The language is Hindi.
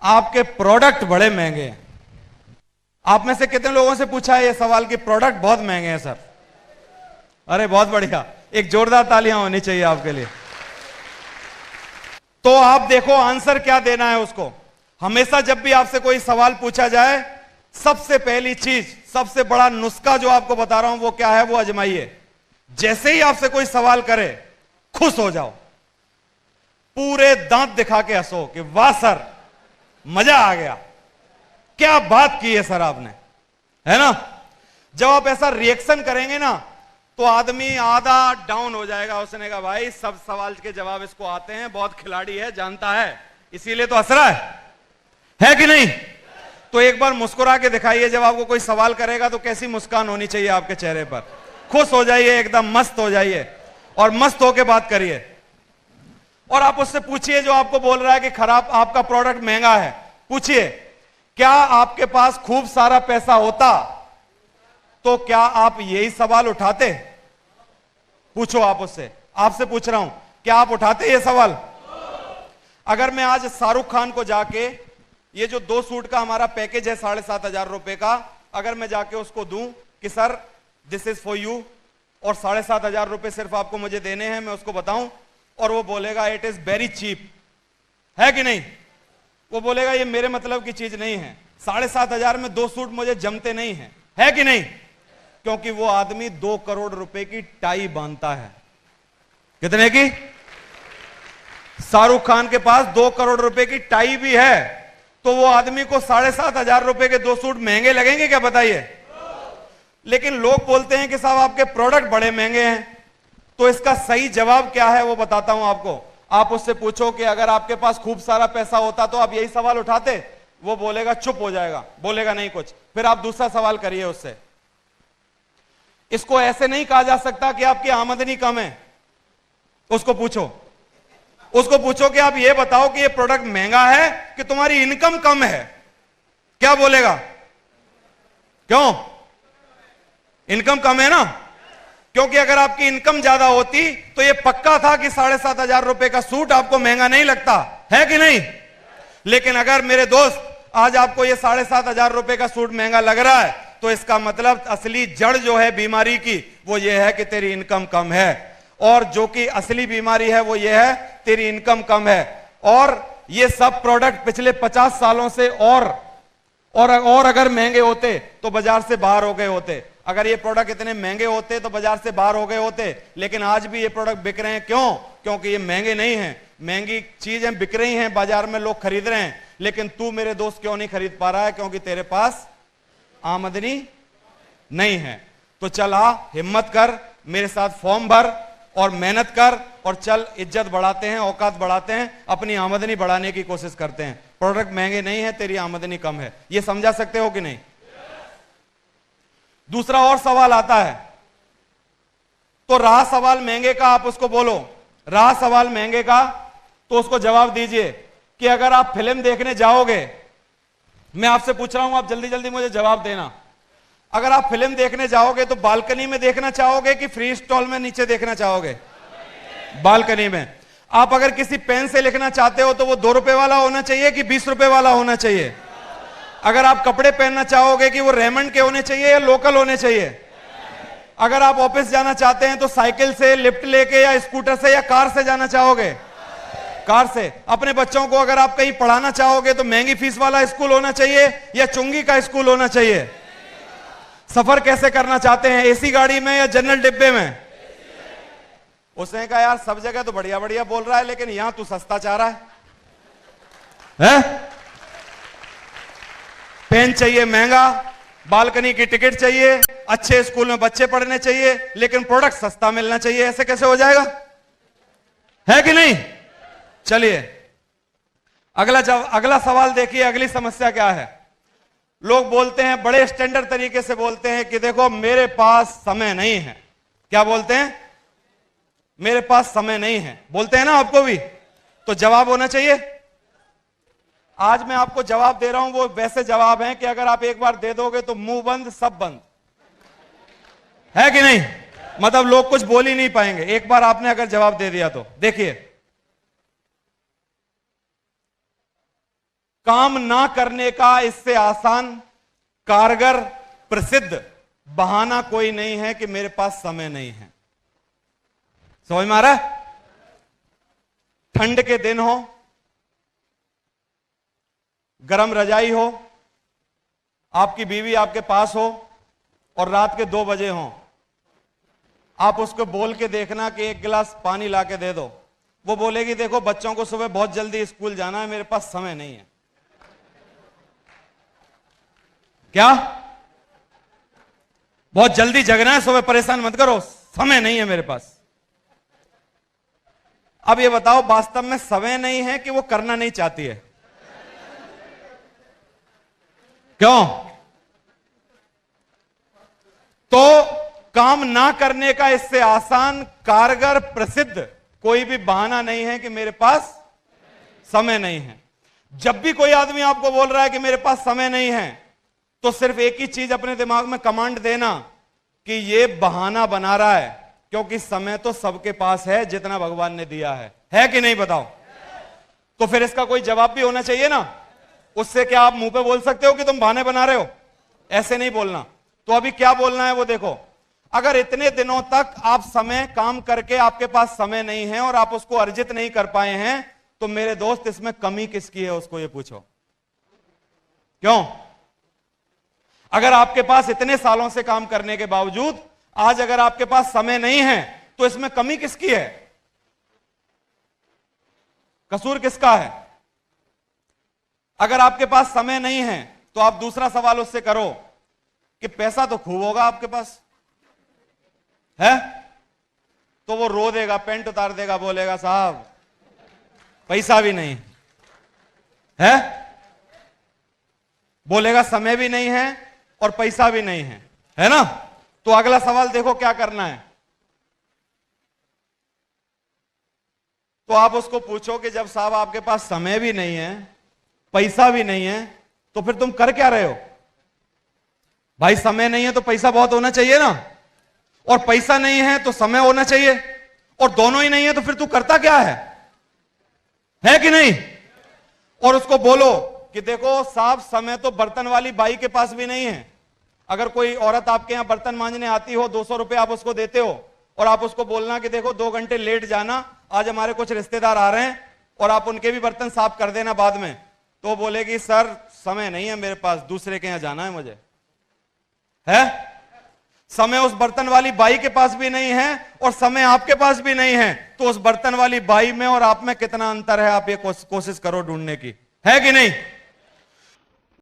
आपके प्रोडक्ट बड़े महंगे हैं। आप में से कितने लोगों से पूछा है ये सवाल कि प्रोडक्ट बहुत महंगे हैं सर? अरे बहुत बढ़िया, एक जोरदार तालियां होनी चाहिए आपके लिए। तो आप देखो आंसर क्या देना है उसको। हमेशा जब भी आपसे कोई सवाल पूछा जाए, सबसे पहली चीज, सबसे बड़ा नुस्खा जो आपको बता रहा हूं वो क्या है, वो आजमाइए। जैसे ही आपसे कोई सवाल करे, खुश हो जाओ, पूरे दांत दिखा के हंसो कि वाह सर, मजा आ गया, क्या बात की है सर आपने, है ना। जब आप ऐसा रिएक्शन करेंगे ना, तो आदमी आधा डाउन हो जाएगा। उसने कहा भाई सब सवाल के जवाब इसको आते हैं, बहुत खिलाड़ी है, जानता है, इसीलिए तो हंस रहा है कि नहीं। तो एक बार मुस्कुरा के दिखाइए, जब आपको कोई सवाल करेगा तो कैसी मुस्कान होनी चाहिए आपके चेहरे पर। खुश हो जाइए, एकदम मस्त हो जाइए और मस्त होकर बात करिए। और आप उससे पूछिए जो आपको बोल रहा है कि खराब, आपका प्रोडक्ट महंगा है, पूछिए क्या आपके पास खूब सारा पैसा होता तो क्या आप यही सवाल उठाते? पूछो आप उससे, आपसे पूछ रहा हूं, क्या आप उठाते ये सवाल? अगर मैं आज शाहरुख खान को जाके, ये जो 2 सूट का हमारा पैकेज है 7,500 रुपए का, अगर मैं जाके उसको दूं कि sir this is for you और 7,500 रुपए सिर्फ आपको मुझे देने हैं, मैं उसको बताऊं, और वो बोलेगा इट इज वेरी चीप, है कि नहीं? वो बोलेगा ये मेरे मतलब की चीज नहीं है, 7,500 में 2 सूट मुझे जमते नहीं है कि नहीं? क्योंकि वो आदमी 2 करोड़ रुपए की टाई बांधता है। कितने की? शाहरुख खान के पास 2 करोड़ रुपए की टाई भी है, तो वो आदमी को 7,500 रुपए के 2 सूट महंगे लगेंगे क्या, बताइए? लेकिन लोग बोलते हैं कि साहब आपके प्रोडक्ट बड़े महंगे हैं। तो इसका सही जवाब क्या है वो बताता हूं आपको। आप उससे पूछो कि अगर आपके पास खूब सारा पैसा होता तो आप यही सवाल उठाते? वो बोलेगा, चुप हो जाएगा, बोलेगा नहीं कुछ। फिर आप दूसरा सवाल करिए उससे। इसको ऐसे नहीं कहा जा सकता कि आपकी आमदनी कम है। उसको पूछो कि आप ये बताओ कि ये प्रोडक्ट महंगा है कि तुम्हारी इनकम कम है। क्या बोलेगा? क्यों? इनकम कम है ना। क्योंकि अगर आपकी इनकम ज्यादा होती तो ये पक्का था कि 7,500 रुपए का सूट आपको महंगा नहीं लगता, है कि नहीं? लेकिन अगर मेरे दोस्त आज आपको ये 7,500 रुपए का सूट महंगा लग रहा है, तो इसका मतलब असली जड़ जो है बीमारी की, वो ये है कि तेरी इनकम कम है। और जो कि असली बीमारी है वो ये है तेरी इनकम कम है। और ये सब प्रोडक्ट पिछले 50 सालों से और अगर महंगे होते तो बाजार से बाहर हो गए होते। अगर ये प्रोडक्ट इतने महंगे होते तो बाजार से बाहर हो गए होते। लेकिन आज भी ये प्रोडक्ट बिक रहे हैं, क्यों? क्योंकि ये महंगे नहीं हैं, महंगी चीजें बिक रही हैं, बाजार में लोग खरीद रहे हैं। लेकिन तू मेरे दोस्त क्यों नहीं खरीद पा रहा है? क्योंकि तेरे पास आमदनी नहीं है। तो चल आ, हिम्मत कर, मेरे साथ फॉर्म भर और मेहनत कर और चल, इज्जत बढ़ाते हैं, औकात बढ़ाते हैं, अपनी आमदनी बढ़ाने की कोशिश करते हैं। प्रोडक्ट महंगे नहीं है, तेरी आमदनी कम है। ये समझा सकते हो कि नहीं? दूसरा और सवाल आता है, तो रहा सवाल महंगे का, आप उसको बोलो, रहा सवाल महंगे का, तो उसको जवाब दीजिए कि अगर आप फिल्म देखने जाओगे, मैं आपसे पूछ रहा हूं, आप जल्दी जल्दी मुझे जवाब देना। अगर आप फिल्म देखने जाओगे तो बालकनी में देखना चाहोगे कि फ्री स्टॉल में नीचे देखना चाहोगे? बालकनी में। आप अगर किसी पेन से लिखना चाहते हो तो वो 2 रुपए वाला होना चाहिए कि 20 रुपए वाला होना चाहिए? अगर आप कपड़े पहनना चाहोगे कि वो रेमंड के होने चाहिए या लोकल होने चाहिए? अगर आप ऑफिस जाना चाहते हैं तो साइकिल से, लिफ्ट लेके या स्कूटर से या कार से जाना चाहोगे? कार से। अपने बच्चों को अगर आप कहीं पढ़ाना चाहोगे तो महंगी फीस वाला स्कूल होना चाहिए या चुंगी का स्कूल होना चाहिए? सफर कैसे करना चाहते हैं, एसी गाड़ी में या जनरल डिब्बे में? उसने कहा यार सब जगह तो बढ़िया बढ़िया बोल रहा है, लेकिन यहां तू सस्ता चाह रहा है? पेन चाहिए महंगा, बालकनी की टिकट चाहिए, अच्छे स्कूल में बच्चे पढ़ने चाहिए, लेकिन प्रोडक्ट सस्ता मिलना चाहिए। ऐसे कैसे हो जाएगा? है कि नहीं? चलिए अगला सवाल देखिए, अगली समस्या क्या है। लोग बोलते हैं, बड़े स्टैंडर्ड तरीके से बोलते हैं कि देखो मेरे पास समय नहीं है। क्या बोलते हैं? मेरे पास समय नहीं है, बोलते हैं ना आपको भी। तो जवाब होना चाहिए। आज मैं आपको जवाब दे रहा हूं, वो वैसे जवाब हैं कि अगर आप एक बार दे दोगे तो मुंह बंद सब बंद, है कि नहीं? मतलब लोग कुछ बोल ही नहीं पाएंगे एक बार आपने अगर जवाब दे दिया तो। देखिए काम ना करने का इससे आसान, कारगर, प्रसिद्ध बहाना कोई नहीं है कि मेरे पास समय नहीं है। समझ में आ रहा है? ठंड के दिन हो, गरम रजाई हो, आपकी बीवी आपके पास हो और रात के 2 बजे हो, आप उसको बोल के देखना कि 1 गिलास पानी ला के दे दो। वो बोलेगी देखो बच्चों को सुबह बहुत जल्दी स्कूल जाना है, मेरे पास समय नहीं है। क्या? बहुत जल्दी जगना है, सुबह परेशान मत करो, समय नहीं है मेरे पास। अब ये बताओ वास्तव में समय नहीं है कि वो करना नहीं चाहती है? क्यों? तो काम ना करने का इससे आसान, कारगर, प्रसिद्ध कोई भी बहाना नहीं है कि मेरे पास समय नहीं है। जब भी कोई आदमी आपको बोल रहा है कि मेरे पास समय नहीं है, तो सिर्फ एक ही चीज अपने दिमाग में कमांड देना कि ये बहाना बना रहा है, क्योंकि समय तो सबके पास है जितना भगवान ने दिया है कि नहीं? बताओ। तो फिर इसका कोई जवाब भी होना चाहिए ना। उससे क्या आप मुंह पे बोल सकते हो कि तुम बहाने बना रहे हो? ऐसे नहीं बोलना। तो अभी क्या बोलना है वो देखो। अगर इतने दिनों तक आप समय काम करके आपके पास समय नहीं है और आप उसको अर्जित नहीं कर पाए हैं, तो मेरे दोस्त इसमें कमी किसकी है उसको ये पूछो। क्यों? अगर आपके पास इतने सालों से काम करने के बावजूद आज अगर आपके पास समय नहीं है, तो इसमें कमी किसकी है? कसूर किसका है? अगर आपके पास समय नहीं है तो आप दूसरा सवाल उससे करो कि पैसा तो खूब होगा आपके पास है? तो वो रो देगा, पेंट उतार देगा, बोलेगा साहब पैसा भी नहीं है, बोलेगा समय भी नहीं है और पैसा भी नहीं है ना? तो अगला सवाल देखो क्या करना है। तो आप उसको पूछो कि जब साहब आपके पास समय भी नहीं है, पैसा भी नहीं है, तो फिर तुम कर क्या रहे हो? भाई समय नहीं है तो पैसा बहुत होना चाहिए ना, और पैसा नहीं है तो समय होना चाहिए, और दोनों ही नहीं है तो फिर तू करता क्या है कि नहीं? और उसको बोलो कि देखो साहब समय तो बर्तन वाली बाई के पास भी नहीं है। अगर कोई औरत आपके यहां बर्तन मांजने आती हो, 200 रुपए आप उसको देते हो, और आप उसको बोलना कि देखो 2 घंटे लेट जाना, आज हमारे कुछ रिश्तेदार आ रहे हैं और आप उनके भी बर्तन साफ कर देना बाद में, तो बोलेगी सर समय नहीं है मेरे पास, दूसरे के यहां जाना है मुझे। है समय उस बर्तन वाली बाई के पास भी नहीं है और समय आपके पास भी नहीं है, तो उस बर्तन वाली बाई में और आप में कितना अंतर है, आप ये कोशिश करो ढूंढने की, है कि नहीं?